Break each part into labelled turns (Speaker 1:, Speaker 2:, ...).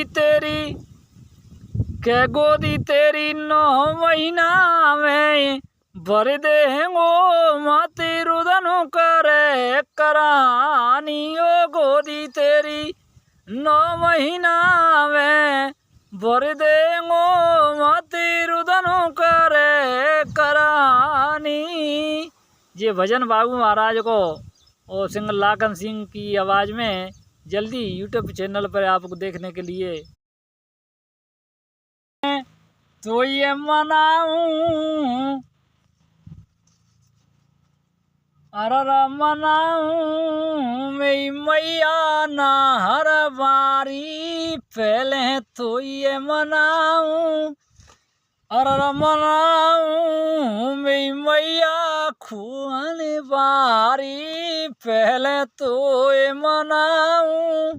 Speaker 1: गोदी तेरी के गोदी तेरी 9 महीना में भर देंगो माती रुदन करे करानी ओ गोदी तेरी 9 महीना में भर देंगो माती रुदन करे करानी। ये भजन बाबू महाराज को और सिंगर लाखन सिंह की आवाज़ में जल्दी यूट्यूब चैनल पर आपको देखने के लिए। तो ये मनाऊं अररा मनाऊं मेरी मैया ना हर बारी पहले तो ये मनाऊं अररा मनाऊं मेरी मैया खुआने बारी पहले तो ये मनाऊं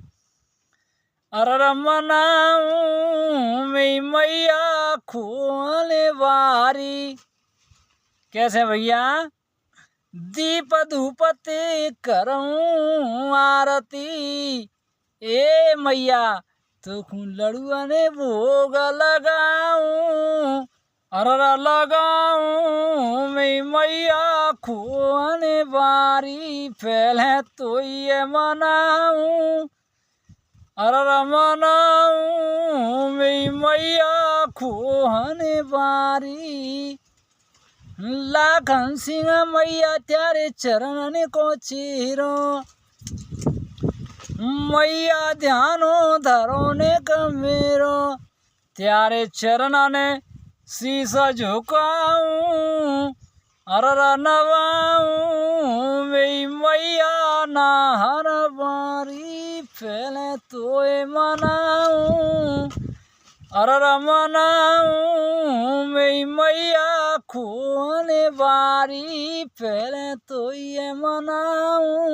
Speaker 1: अररा मनाऊं मेरी मैया खुआने बारी। कैसे भैया? दीप धूपते करूं आरती ए मैया तो लड़ुआ ने भोग लगाऊं अररा लगाऊं मैं मैया खुआने बारी पहले तो ये मनाऊं अररा मनाऊं मैं मैया खुआने बारी। लाखन सिंह मैया त्यारे चरण को चीरो मैया ध्यानो धरो ने कमेरो त्यारे चरण ने शीश झुकाऊं अररा नवाऊं मेरी मैया ना हर बारी पहले तो ये मनाऊं अररा मनाऊं मेरी मैया खुआने बारी पहले तो ये मनाऊं।